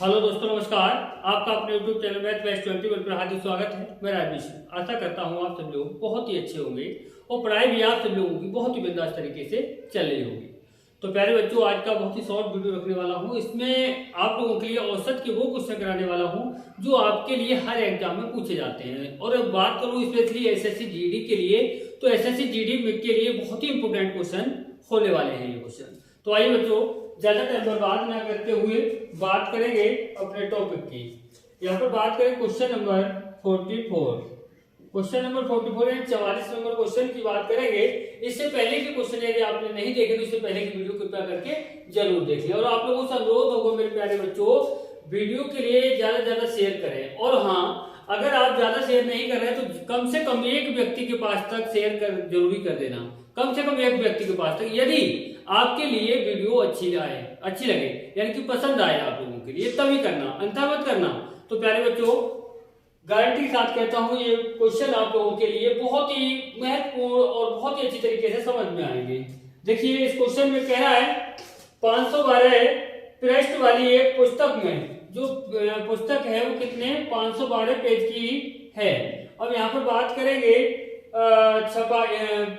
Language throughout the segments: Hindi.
हेलो दोस्तों, नमस्कार। आपका अपने YouTube चैनल मैथ बेस्ट 21 पर हार्दिक स्वागत है। मैं राजेश आशा करता हूँ आप सब लोग बहुत ही अच्छे होंगे और पढ़ाई भी आप सब लोगों की बहुत ही बिंदास तरीके से चल रही होगी। तो प्यारे बच्चों, आज का बहुत ही शॉर्ट वीडियो रखने वाला हूँ। इसमें आप लोगों के लिए औसत के वो क्वेश्चन कराने वाला हूँ जो आपके लिए हर एग्जाम में पूछे जाते हैं। और अब बात करूँ स्पेशली एसएससी जीडी के लिए, तो एसएससी जीडी के लिए बहुत ही इंपोर्टेंट क्वेश्चन होने वाले हैं ये क्वेश्चन। तो आइए बच्चों, ज्यादा टाइम बर्बाद ना करते हुए बात करेंगे अपने टॉपिक की। यहाँ पर बात करें क्वेश्चन नंबर 44। क्वेश्चन नंबर 44 यानी 44 नंबर क्वेश्चन की बात करेंगे। इससे पहले के क्वेश्चन यदि आपने नहीं देखे तो इससे पहले की वीडियो कृपया करके जरूर देखें। और आप लोगों से अनुरोध होगा मेरे प्यारे बच्चों, वीडियो के लिए ज्यादा से ज्यादा शेयर करें। और हाँ, अगर आप ज्यादा शेयर नहीं कर रहे तो कम से कम एक व्यक्ति के पास तक शेयर कर जरूरी कर देना, कम से कम एक व्यक्ति के पास तक, यदि आपके लिए वीडियो अच्छी लगे यानी कि पसंद आए आप लोगों के लिए, तभी करना, अन्यथा मत करना। तो प्यारे बच्चों, गारंटी के साथ कहता हूं ये क्वेश्चन आप लोगों के लिए बहुत ही महत्वपूर्ण और बहुत ही अच्छी तरीके से समझ में आएंगे। देखिए, इस क्वेश्चन में कह रहा है 512 पृष्ठ वाली एक पुस्तक में, जो पुस्तक है वो कितने 512 पेज की है। अब यहाँ पर बात करेंगे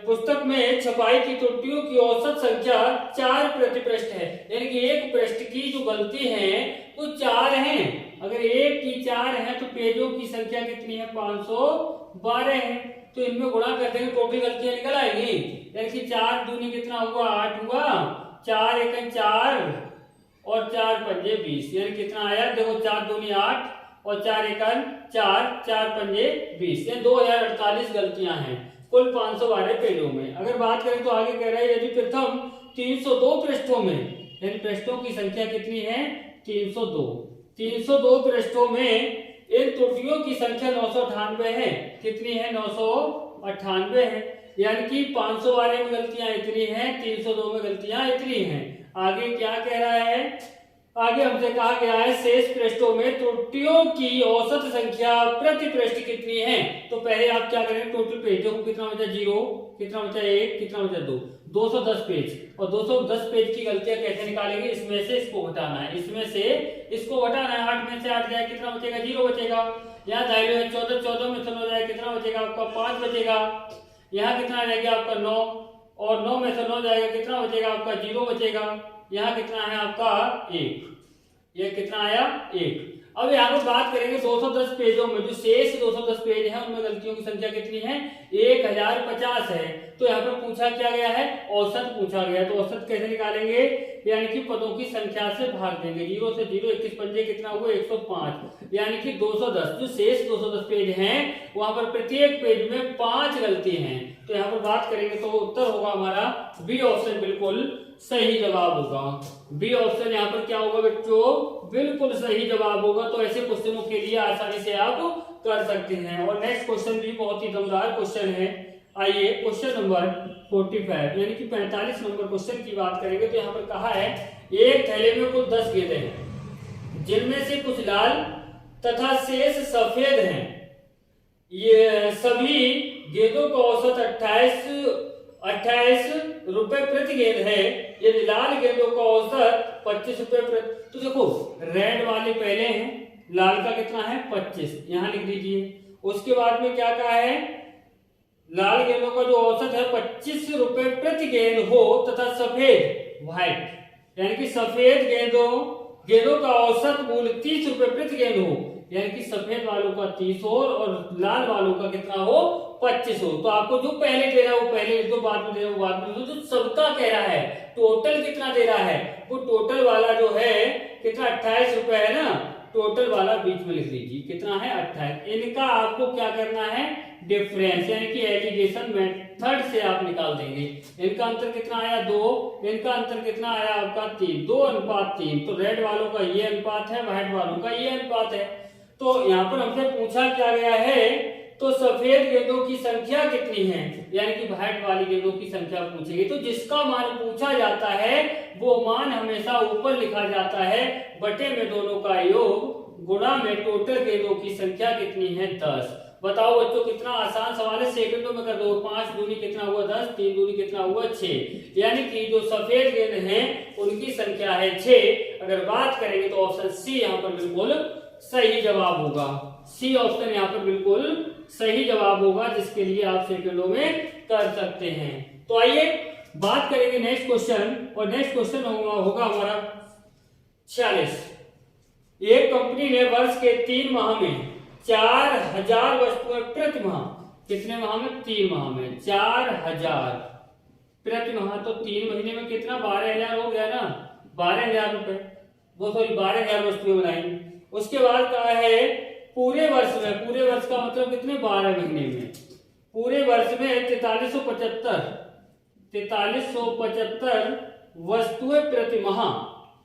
पुस्तक में छपाई की त्रुटियों की औसत संख्या 4 प्रति पृष्ठ है, यानी कि एक पृष्ठ की जो गलती है वो 4 है। अगर एक की 4 है तो पेजों की संख्या कितनी है 512 है। तो इनमें गुणा कर देंगे, टोटल गलतियां निकल आएगी। यानी कि 4 दूनी कितना हुआ 8 हुआ, 4 एकम 4 और 4 पंजे 20, यानी कितना आया देखो 4 दूनी 8 और 4 एकम 4, 4 पंजे 20, यानी 2048 गलतियां हैं कुल 512 पेजों में। अगर बात करें तो आगे कह रहा है यदि प्रथम 302 पृष्ठों में, यानी पृष्ठों की संख्या कितनी है 302 पृष्ठों में इन त्रुटियों की संख्या 998 है। कितनी है 998 है, यानी कि 512 में गलतियां इतनी हैं, 302 में गलतियां इतनी हैं। आगे क्या कह रहा है, आगे हमसे कहा गया है शेष पृष्ठों में त्रुटियों की औसत संख्या प्रति पृष्ठ कितनी है। तो पहले आप क्या करेंगे, टोटल पेज देखो कितना बचा 0, कितना बचा 1, कितना बचा 2, 210 पेज। और 210 पेज की गलतियां कैसे निकालेंगे, इसमें से इसको घटाना है, इसमें से इसको घटाना है। 8 में से 8 जाए कितना बचेगा 0 बचेगा। यहाँ दाहिने है 14 में से 9 जाए कितना बचेगा आपका 5 बचेगा। यहाँ कितना रहेगा आपका 9, और 9 में से 9 जाएगा कितना बचेगा आपका 0 बचेगा। यहाँ कितना है आपका 1, ये कितना आया 1। अब यहाँ पर बात करेंगे 210 पेजों में, जो शेष 210 पेज हैं उनमें गलतियों की संख्या कितनी है 1050 है। तो यहाँ पर पूछा क्या गया है, औसत पूछा गया है। तो औसत कैसे निकालेंगे, यानी कि पदों की संख्या से भाग देंगे। 0 से 0, 21 पंजे कितना हुआ 105, यानी कि 210। जो शेष 210 पेज हैं वहां पर प्रत्येक पेज में 5 गलती हैं। तो यहाँ पर बात करेंगे तो उत्तर होगा हमारा बी ऑप्शन, बिल्कुल सही जवाब होगा। बी ऑप्शन यहाँ पर क्या होगा बच्चों, बिल्कुल सही जवाब होगा। तो ऐसे क्वेश्चनों के लिए आसानी से आप कर सकते हैं। और नेक्स्ट क्वेश्चन भी बहुत ही दमदार क्वेश्चन है। आइए क्वेश्चन नंबर 45 यानी कि 45 नंबर क्वेश्चन की बात करेंगे। तो यहाँ पर कहा है एक थैले में कुल 10 गेंदें हैं, जिनमें से कुछ लाल तथा शेष सफेद हैं। ये सभी गेंदों का औसत 28 रुपए प्रति गेंद है। यदि लाल गेंदों का औसत 25 रुपए प्रति, तो देखो रेड वाले पहले हैं, लाल का कितना है 25, यहां लिख दीजिए। उसके बाद में क्या कहा है, लाल गेंदों का जो औसत है 25 रुपए प्रति गेंद हो तथा सफेद व्हाइट, यानी कि सफेद गेंदों का औसत मूल्य 30 रुपए प्रति गेंद हो, यानी कि सफेद वालों का 30 हो और लाल वालों का कितना हो 25 हो। तो आपको जो पहले दे रहा है वो पहले लिख दो, बाद में दे रहा है वो बाद में लिख दो। जो सबका कह रहा है टोटल कितना दे रहा है, वो टोटल वाला जो है कितना 28 रुपए है ना, टोटल वाला बीच में लिख लीजिए कितना है 28। इनका आपको क्या करना है डिफरेंस, यानी कि एलिगेशन मेथड से आप निकाल देंगे। इनका अंतर कितना आया 2, इनका अंतर कितना आया आपका 3, 2:3। तो रेड वालों का ये अनुपात है, व्हाइट वालों का ये अनुपात है। तो यहाँ पर हमसे पूछा क्या गया है, तो सफेद गेंदों की संख्या कितनी है, यानी कि व्हाइट वाली गेंदों की संख्या पूछेगी। तो जिसका मान पूछा जाता है वो मान हमेशा ऊपर लिखा जाता है, बटे में दोनों का योग गुणा में टोटल गेंदों की संख्या कितनी है 10। बताओ बच्चों कितना आसान सवाल है, सेकंडों में कर दो। 5 दूनी कितना हुआ 10, 3 दूनी कितना हुआ 6, यानी कि जो सफेद गेंद हैं उनकी संख्या है 6। अगर बात करेंगे तो ऑप्शन सी यहाँ पर बिल्कुल सही जवाब होगा। सी ऑप्शन यहाँ पर बिल्कुल सही जवाब होगा, जिसके लिए आप सेकंडों में कर सकते हैं। तो आइए बात करेंगे नेक्स्ट क्वेश्चन, और नेक्स्ट क्वेश्चन होगा हमारा 46। एक कंपनी ने वर्ष के 3 माह में 4000 वस्तुएं प्रति माह, कितने माह में? 3 माह में 4000 प्रति माह, तो 3 महीने में कितना? 12,000 हो गया ना, 12,000 रुपए, वो सॉरी 12,000 वस्तुएं बनाई। उसके बाद कहा है पूरे वर्ष में, पूरे वर्ष का मतलब कितने? 12 महीने में, पूरे वर्ष में 4375 वस्तुएं प्रति माह,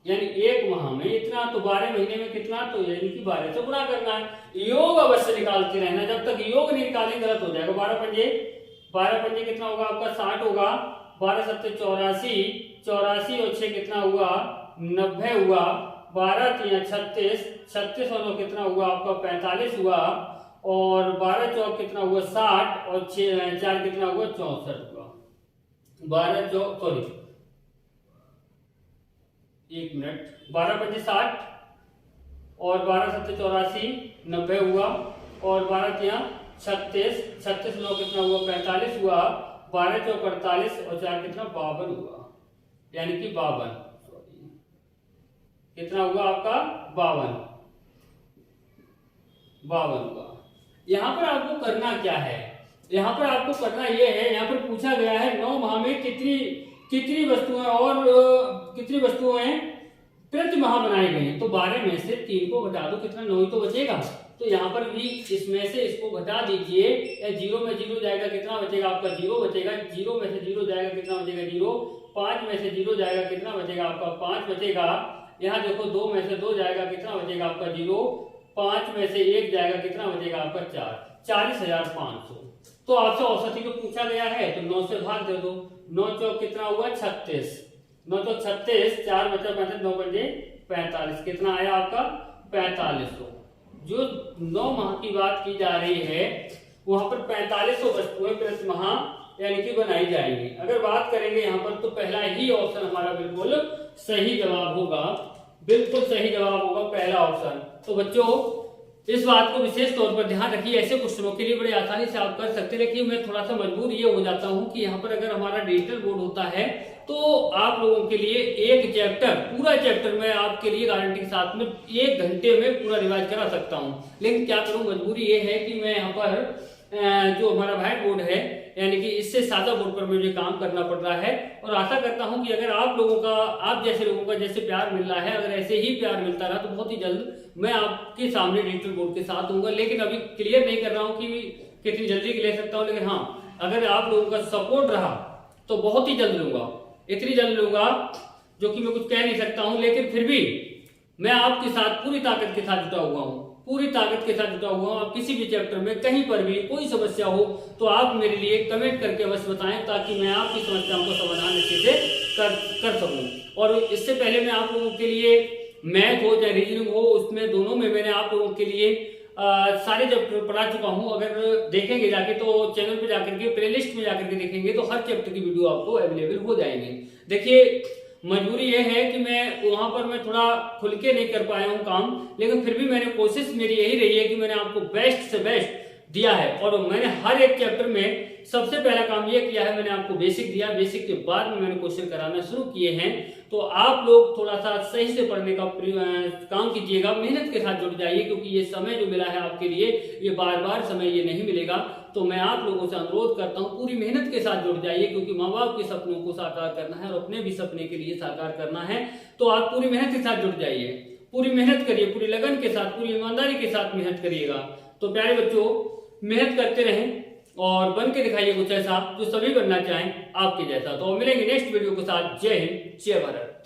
यानी एक माह में इतना, तो 12 महीने में कितना? तो यानी कि 12 से गुणा करना है। योग अवश्य निकालते रहना, जब तक योग नहीं निकालेंगे गलत हो जाएगा। 12 पंजे कितना होगा आपका? 60 होगा। 12 सत्ते 84, 84 और 6 कितना हुआ? 90 हुआ। 12 3 36, 36 और 9 कितना हुआ आपका? 45 हुआ। और 12 चौक कितना हुआ? 60 और 6 4 कितना हुआ? 64 हुआ। 12 चौक सॉरी 1 मिनट, 12 पंजे 60 और 12 सत्ते 84, 90 हुआ। और 12 3 36, 36 9 कितना हुआ? 45 हुआ। 12 चौक 48 और 4 कितना? 52 हुआ, यानी कि 52, कितना हुआ आपका? 52 हुआ। यहां पर आपको करना क्या है? यहां पर आपको करना यह है, यहां पर पूछा गया है 9 माह में कितनी वस्तुएं और कितनी वस्तुएं प्रति माह बनाई गई, तो 12 में से 3 को घटा दो, कितना? 9 ही तो बचेगा। तो यहाँ पर भी इसमें से इसको घटा दीजिए, या 0 में 0 जाएगा, कितना बचेगा आपका? 0 बचेगा। 0 में से 0 जाएगा, कितना बचेगा? 0। 5 में से 0 जाएगा, कितना बचेगा आपका? 5 बचेगा। यहाँ देखो 2 में से 2 जाएगा, कितना बचेगा आपका? 0। 5 में से 1 जाएगा, कितना बचेगा आपका? 4। 40,500। तो आपसे औसती को पूछा गया है, तो 9 से भाग दे दो। 9 चौक कितना हुआ? 36, 9 चौक 36, 4 बचा 35, 9 पंजे 45, कितना आया आपका? 4500। जो 9 माह की बात की जा रही है, वहां पर 4500 वस्तुएं प्रति माह यानी कि बनाई जाएंगी। अगर बात करेंगे यहाँ पर, तो पहला ही ऑप्शन हमारा बिल्कुल सही जवाब होगा, बिल्कुल सही जवाब होगा पहला ऑप्शन। तो बच्चों इस बात को विशेष तौर पर ध्यान रखिए, ऐसे क्वेश्चनों के लिए बड़े आसानी से आप कर सकते हैं। लेकिन मैं थोड़ा सा मजबूर ये हो जाता हूँ कि यहाँ पर अगर हमारा डिजिटल बोर्ड होता है, तो आप लोगों के लिए एक चैप्टर, पूरा चैप्टर मैं आपके लिए गारंटी के साथ में 1 घंटे में पूरा रिवाइज करा सकता हूँ। लेकिन क्या करूँ, मजबूरी ये है कि मैं यहाँ पर जो हमारा व्हाइट बोर्ड है, यानी कि इससे सादा बोर्ड पर मुझे काम करना पड़ रहा है। और आशा करता हूं कि अगर आप लोगों का, आप जैसे लोगों का जैसे प्यार मिल रहा है, अगर ऐसे ही प्यार मिलता रहा, तो बहुत ही जल्द मैं आपके सामने डिजिटल बोर्ड के साथ होऊंगा। लेकिन अभी क्लियर नहीं कर रहा हूं कि कितनी जल्दी ले सकता हूं, लेकिन हाँ, अगर आप लोगों का सपोर्ट रहा तो बहुत ही जल्द लूंगा, इतनी जल्द लूंगा जो कि मैं कुछ कह नहीं सकता हूं। लेकिन फिर भी मैं आपके साथ पूरी ताकत के साथ जुटा हुआ हूं, पूरी ताकत के साथ जुटा हुआ हूं। आप किसी भी चैप्टर में कहीं पर भी कोई समस्या हो, तो आप मेरे लिए कमेंट करके अवश्य बताएं, ताकि मैं आपकी समस्याओं का समाधान अच्छे से कर सकूं। और इससे पहले मैं आप लोगों के लिए मैथ हो चाहे रीजनिंग हो, उसमें दोनों में मैंने आप लोगों के लिए सारे चैप्टर पढ़ा चुका हूं। अगर देखेंगे जाके, तो चैनल पे जाकर के प्लेलिस्ट में जाकर के देखेंगे, तो हर चैप्टर की वीडियो आपको अवेलेबल हो जाएंगे। देखिए मजबूरी यह है कि मैं वहां पर मैं थोड़ा खुल के नहीं कर पाया हूं काम, लेकिन फिर भी मैंने कोशिश मेरी यही रही है कि मैंने आपको बेस्ट से बेस्ट दिया है। और मैंने हर एक चैप्टर में सबसे पहला काम यह किया है, मैंने आपको बेसिक दिया, बेसिक के बाद में मैंने क्वेश्चन कराना शुरू किए हैं। तो आप लोग थोड़ा सा सही से पढ़ने का काम कीजिएगा, मेहनत के साथ जुड़ जाइए, क्योंकि ये समय जो मिला है आपके लिए, ये बार बार समय ये नहीं मिलेगा। तो मैं आप लोगों से अनुरोध करता हूँ, पूरी मेहनत के साथ जुड़ जाइए, क्योंकि माँ बाप के सपनों को साकार करना है और अपने भी सपने के लिए साकार करना है। तो आप पूरी मेहनत के साथ जुड़ जाइए, पूरी मेहनत करिए, पूरी लगन के साथ, पूरी ईमानदारी के साथ मेहनत करिएगा। तो प्यारे बच्चों, मेहनत करते रहें और बन के दिखाइए कुछ ऐसा जो सभी बनना चाहें आपके जैसा। तो मिलेंगे नेक्स्ट वीडियो के साथ। जय हिंद, जय भारत।